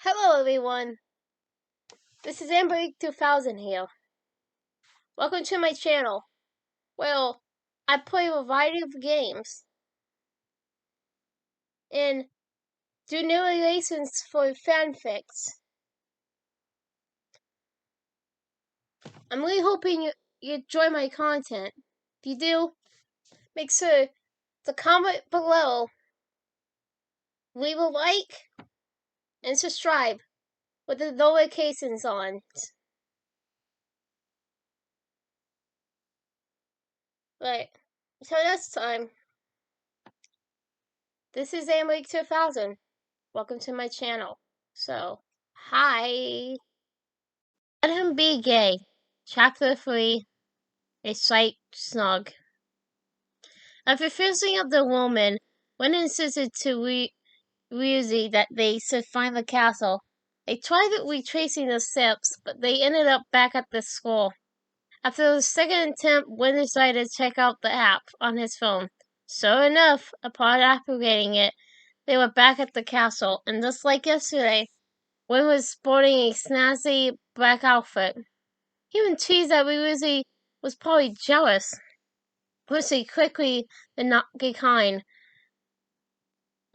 Hello everyone, this is AmberAnkNA here. Welcome to my channel. Well, I play a variety of games and do narrations for fanfics. I'm really hoping you enjoy my content. If you do, make sure to comment below, leave a like, and subscribe with the notifications on. Right, so next time, this is AmberAnkNA. Welcome to my channel. So, hi. Let him be gay. Chapter 3. A Sight Snug. After fixing up the woman, Wen insisted to Ryuzi that they should find the castle. They tried retracing the steps, but they ended up back at the school. After the second attempt, Wen decided to check out the app on his phone. Sure enough, upon activating it, they were back at the castle, and just like yesterday, Wen was sporting a snazzy black outfit. Even teased that Ryuzi was probably jealous. Pussy quickly the not get kind.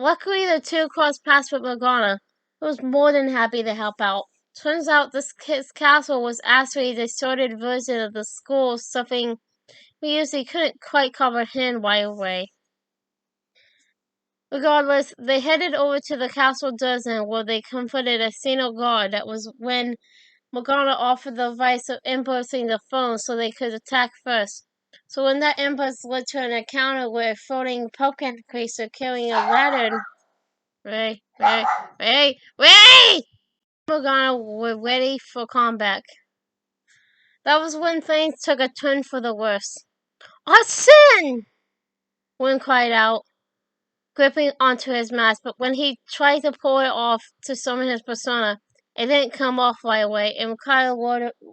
Luckily, the two crossed paths with Morgana, who was more than happy to help out. Turns out this kid's castle was actually a distorted version of the school, something Ryuzi couldn't quite comprehend right away. Regardless, they headed over to the castle dozen where they confronted a single guard. That was when Morgana offered the advice of inputing the phone so they could attack first. So when that impulse led to an encounter with a floating pumpkin creature carrying a lantern, Ray! Morgana were ready for combat. That was when things took a turn for the worse. Our sin! Wynn cried out, gripping onto his mask, but when he tried to pull it off to summon his persona, it didn't come off right away and required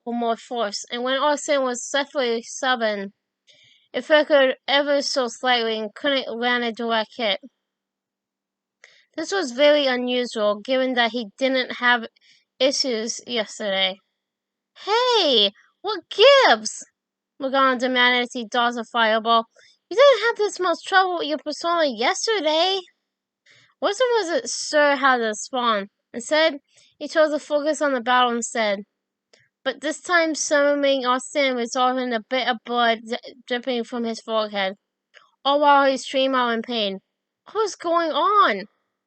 more force. And when our sin was successfully summoned, it flickered ever so slightly and couldn't land a direct hit. This was very unusual, given that he didn't have issues yesterday. Hey, what gives? Morgana demanded as he dodged a fireball. You didn't have this much trouble with your persona yesterday. Wilson wasn't sure how to respond. Instead, he chose to focus on the battle instead. But this time, summoning Austin resulted in a bit of blood dripping from his forehead, all while he screamed out in pain. What was going on?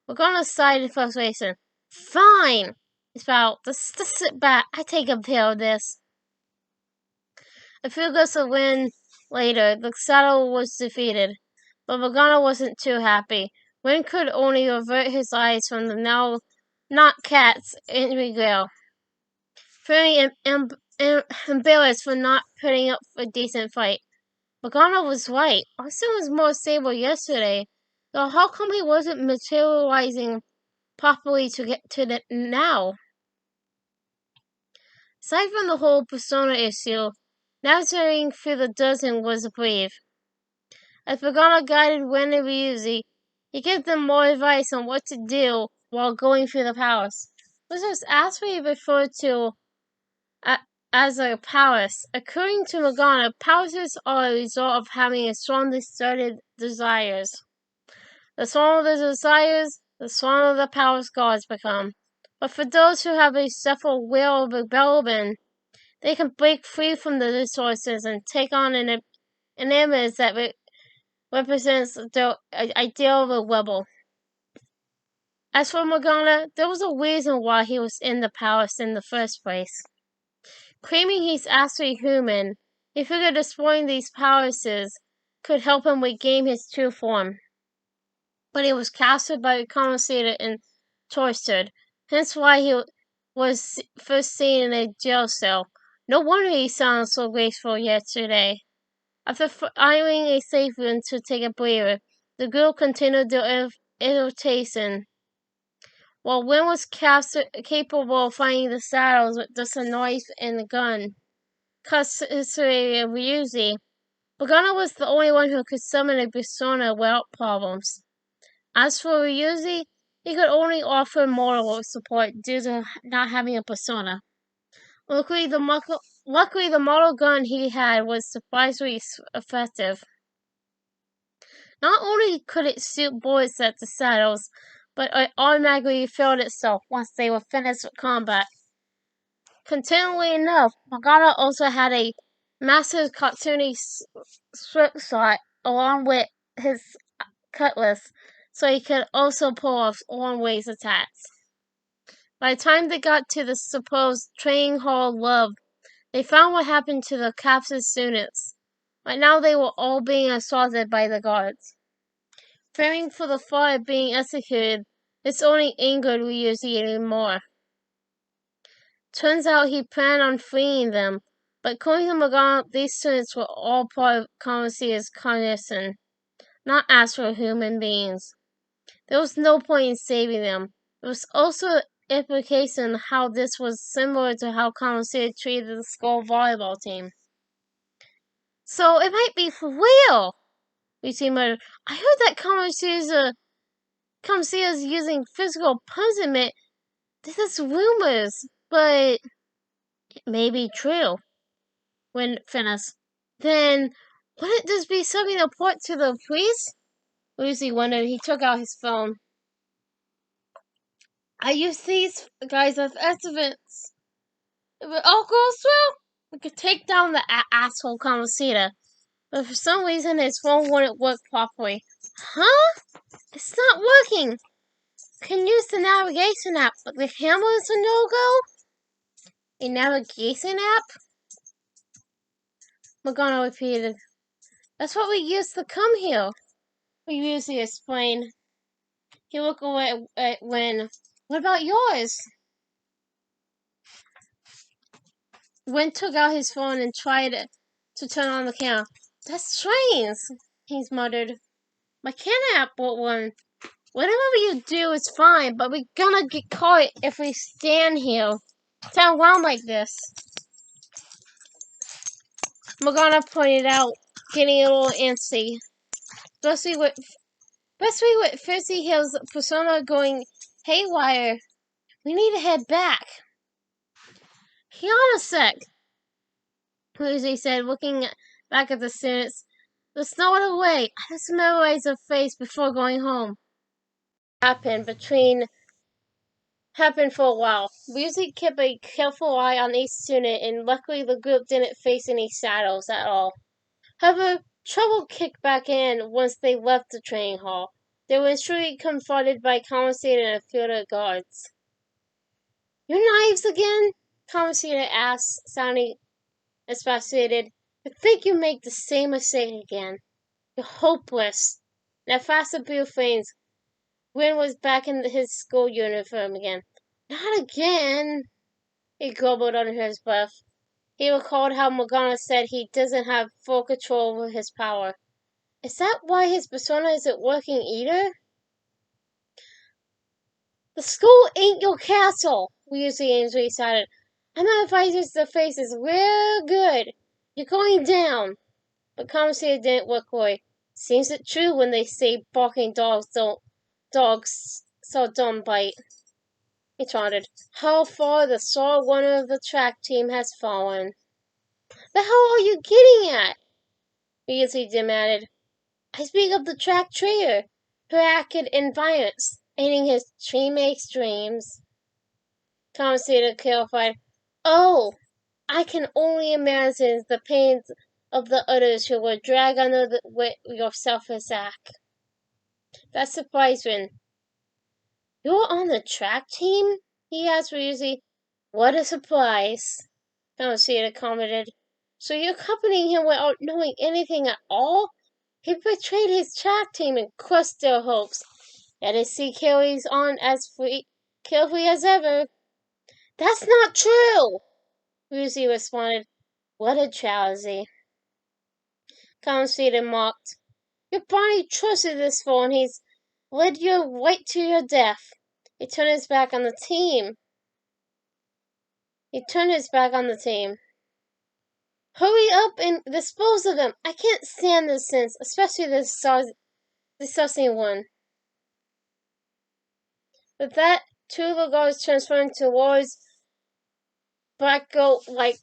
Morgana sighed in frustration. Fine! He spouted. Just sit back. I take care of this. A few gusts of wind later, the saddle was defeated. But Morgana wasn't too happy. Wind could only avert his eyes from the now not cat's angry glare. Feeling embarrassed for not putting up a decent fight. Morgana was right. Austin was more stable yesterday. So how come he wasn't materializing properly to get to the now? Aside from the whole persona issue, navigating through the dozen was a brief. As Morgana guided Wen and Ryuzi, he gave them more advice on what to do while going through the palace. This was actually referred to as a palace. According to Morgana, palaces are a result of having a strongly started desires. The stronger the desires, the stronger the palace gods become. But for those who have a suffer will of rebellion, they can break free from the resources and take on an image that represents the ideal of a rebel. As for Morgana, there was a reason why he was in the palace in the first place. Claiming he's actually human, he figured destroying these palaces could help him regain his true form. But he was captured by a conversator and tortured, hence why he was first seen in a jail cell. No wonder he sounded so graceful yesterday. After hiring a safe room to take a breather, the girl continued their irritation. While Wynn was capable of finding the saddles with just a knife and a gun, custody of Ryuzi, Morgana was the only one who could summon a persona without problems. As for Ryuzi, He could only offer moral support due to not having a persona. Luckily, the model gun he had was surprisingly effective. Not only could it shoot bullets at the saddles, but it automatically filled itself once they were finished with combat. Continually enough, Magana also had a massive cartoony strip shot along with his cutlass, so he could also pull off long-range attacks. By the time they got to the supposed training hall love, they found what happened to the captured students. Right now they were all being assaulted by the guards. Fearing for the thought of being executed, this only angered Ryuji even more. Turns out he planned on freeing them, but according to Magana, these students were all part of Kamoshira's cognition, not actual human beings. There was no point in saving them. There was also implication how this was similar to how Kamoshira treated the school volleyball team. So it might be for real, Ryuji muttered. I heard that Kamoshira's using physical punishment. This is rumors, but it may be true. When finished, then wouldn't this be something to report to the police? Lucy wondered. He took out his phone. I use these guys as evidence. If it all goes well, we could take down the asshole Kamoshida. But for some reason, his phone wouldn't work properly. Huh? It's not working. Can use the navigation app, but the camera is a no-go? A navigation app? Magana repeated. That's what we used to come here. We usually explained. He looked away at Win. What about yours? Win took out his phone and tried to turn on the camera. That's strange, he muttered. My camera app bought one. Whatever you do is fine, but we're gonna get caught if we stand here. Stand around like this. Magana pointed out, getting a little antsy. Especially with Fizzy Hill's persona going haywire. We need to head back. Hang on a sec, Lucy said, looking back at the students. There's no other way. I just memorized their face before going home. Happened for a while. Lucy kept a careful eye on each student, and luckily the group didn't face any shadows at all. However, trouble kicked back in once they left the training hall. They were surely confronted by Kamoshida and a field of guards. Your knives again? Kamoshida asked, sounding exasperated. I think you make the same mistake again. You're hopeless. That faster blue flames. Win was back in his school uniform again. Not again, he grumbled under his breath. He recalled how Magana said he doesn't have full control over his power. Is that why his persona isn't working either? The school ain't your castle, Weasley Ainsley decided. I'm gonna advise the face is real good. You're going down. But Kamoshida didn't look away. Seems it true when they say barking dogs so don't bite. He taunted. How far the star winner of the track team has fallen. The hell are you getting at? Weasley demanded. I speak of the track traitor, who acted in violence, aiding his teammates' dreams. Kamoshida clarified. Oh, I can only imagine the pains of the others who were dragged under with your selfless act. That surprised Rin. You're on the track team? He asked Ryuji. What a surprise, Kamoshida commented. So you're accompanying him without knowing anything at all? He betrayed his track team and crushed their hopes. Yet his sea carries on as carefully as ever. That's not true, Ryuji responded. What a tragedy. Kamoshida mocked. Your Barney trusted this fool and he's led you right to your death. He turned his back on the team. Hurry up and dispose of him. I can't stand this sense, especially this disgusting one. With that, two of the guards transformed towards black goat-like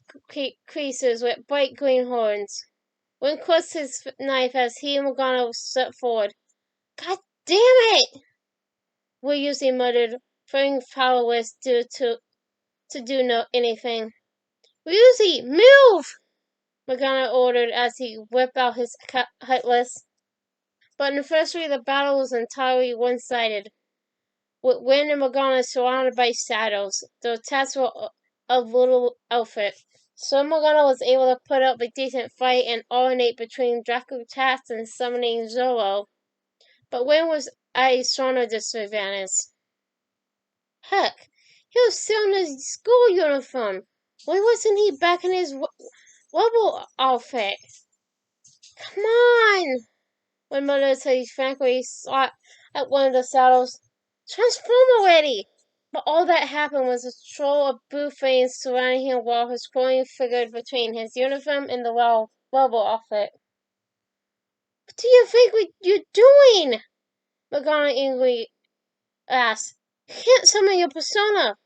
creatures with bright green horns. One crossed his knife as he and Morgana stepped forward. God damn it! Ryuzi muttered, feeling powerless to do anything. Ryuzi, move! Morgana ordered as he whipped out his cutlass. But in the first three, the battle was entirely one-sided. With Wind and Morgana surrounded by shadows, the attacks were a little outfit. So Morgana was able to put up a decent fight and alternate between Draco attacks and summoning Zoro. But Wind was at a stronger disadvantage. Heck, he was still in his school uniform. Why wasn't he back in his rebel outfit? Come on! When military frankly sought at one of the saddles, transform already! But all that happened was a troll of blue flames surrounding him while his glowing figured between his uniform and the rebel outfit. What do you think you're doing? Morgana angrily asked. You can't summon your persona.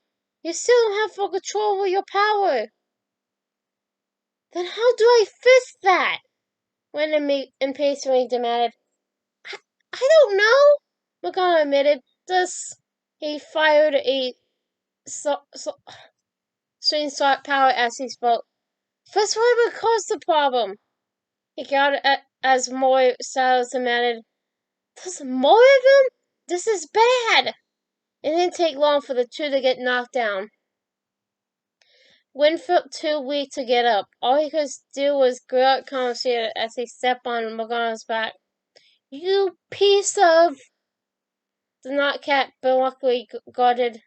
You still don't have full control over your power. Then how do I fix that? Wendell impatiently demanded. I don't know, Morgana admitted. Thus, he fired a string shot power as he spoke. First, what would cause the problem? He got it as more saddles demanded. There's more of them? This is bad! It didn't take long for the two to get knocked down. Wind felt too weak to get up. All he could do was grunt conversation as he stepped on Morgana's back. You piece of... The knotcat luckily guarded.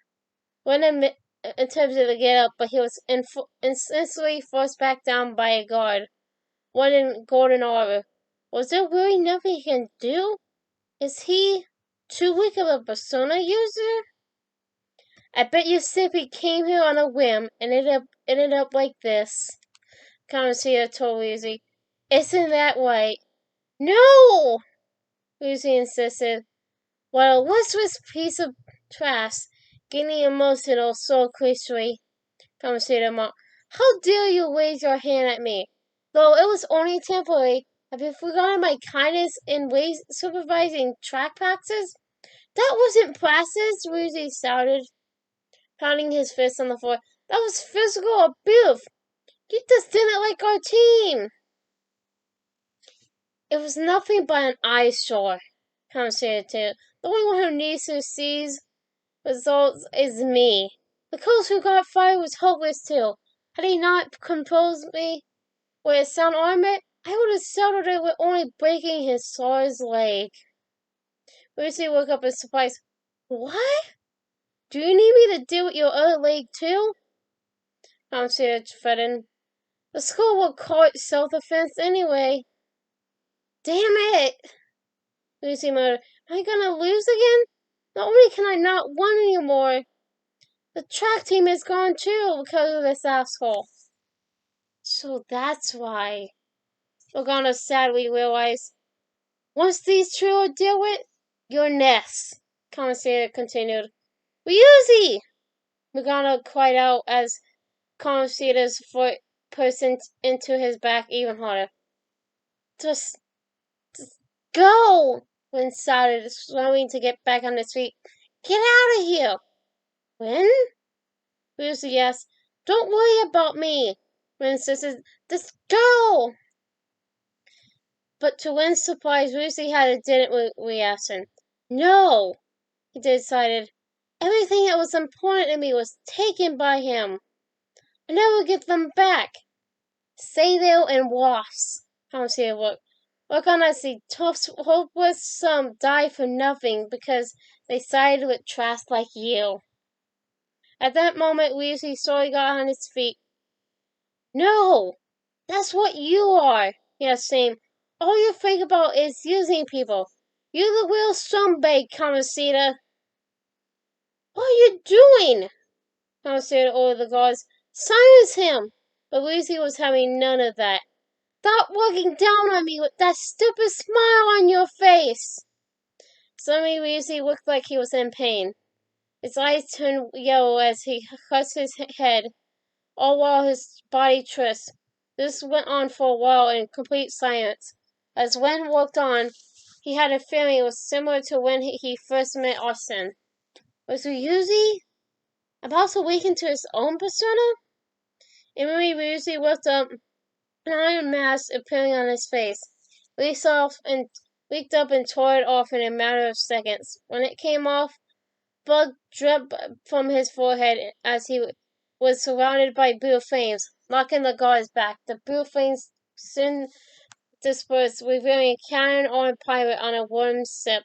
Wind attempted to get up, but he was instantly forced back down by a guard. One in golden armor. Was there really nothing he can do? Is he too weak of a persona user? I bet you simply came here on a whim and ended up like this. Commentator told Ryuzi. Isn't that right? No! Ryuzi insisted. While a listless piece of trash, getting emotional so cliche, Commentator mocked. How dare you raise your hand at me? Though it was only temporary, have you forgotten my kindness in supervising track practice? That wasn't practice, Ryuzi shouted, pounding his fist on the floor. That was physical abuse. You just didn't like our team. It was nothing but an eyesore, commentated Taylor. The only one who needs to see results is me. The coach who got fired was hopeless too. Had he not composed me with a sound armor, I would have settled it with only breaking his saw's leg. Lucy woke up in surprise. What? Do you need me to deal with your other leg too? Commentated threatened. The school will call it self-defense anyway. Damn it! Lucy muttered. Am I gonna lose again? Not only can I not win anymore, the track team is gone too because of this asshole. So that's why. Morgana sadly realized. Once these two are dealt with, you're next. Commentator continued. Ryuzi! Morgana cried out as Commentator's foot pushed into his back even harder. Just go! When started slowing to get back on his feet. Get out of here! When? Ryuzi asked. Don't worry about me. When insisted. Just go! But to Wen's surprise, Ryuzi had a different reaction. No! He decided. Everything that was important to me was taken by him. I never get them back. Stay there and wash. Commentator work on as the tough, hopeless some die for nothing because they sided with trash like you. At that moment, Ryuzi slowly got on his feet. No! That's what you are, he exclaimed. All you think about is using people. You're the real scumbag, Commentator. What are you doing? Commentator ordered the guards. Silence him! But Ryuzi was having none of that. Stop looking down on me with that stupid smile on your face! Suddenly, Ryuzi looked like he was in pain. His eyes turned yellow as he cuts his head, all while his body twists. This went on for a while in complete silence. As Wen walked on, he had a feeling it was similar to when he first met Austin. Was Ryuzi about to awaken to his own persona? Immediately, Ryuzi looked up, an iron mask appearing on his face. Leaked up and tore it off in a matter of seconds. When it came off, blood dripped from his forehead as he was surrounded by blue flames, knocking the guards back. The blue flames soon dispersed, revealing a cannon-armed pirate on a warm ship.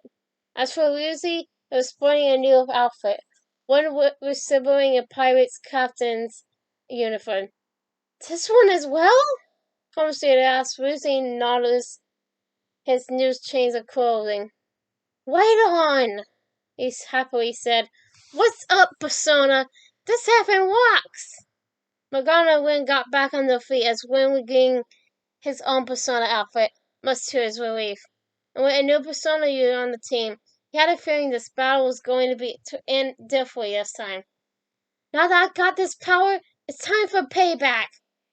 As for Lucy, he was sporting a new outfit. One was sibling a pirate's captain's uniform. This one as well? Homestead asked. Lucy nodded his new change of clothing. Right on, he happily said. What's up, Persona? This having rocks! Morgana Wynn got back on their feet as Wynn regained his own Persona outfit, much to his relief. And with a new Persona unit on the team, he had a feeling this battle was going to end differently this time. Now that I've got this power, it's time for payback,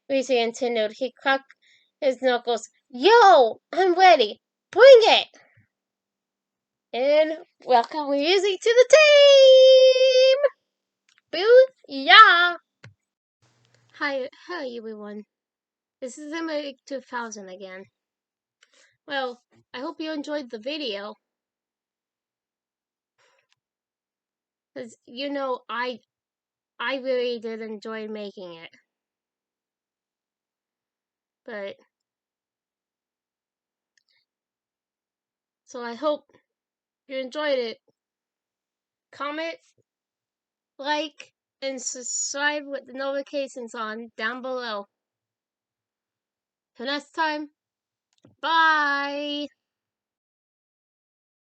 Reese continued. He cracked his knuckles. Yo, I'm ready. Bring it! And welcome Reese to the team! Boo-yah! Hi everyone. This is AmberAnkNA 2000 again. Well, I hope you enjoyed the video. Because, I really did enjoy making it. But, so I hope you enjoyed it. Comment, like, and subscribe with the notifications on down below. Till next time, bye!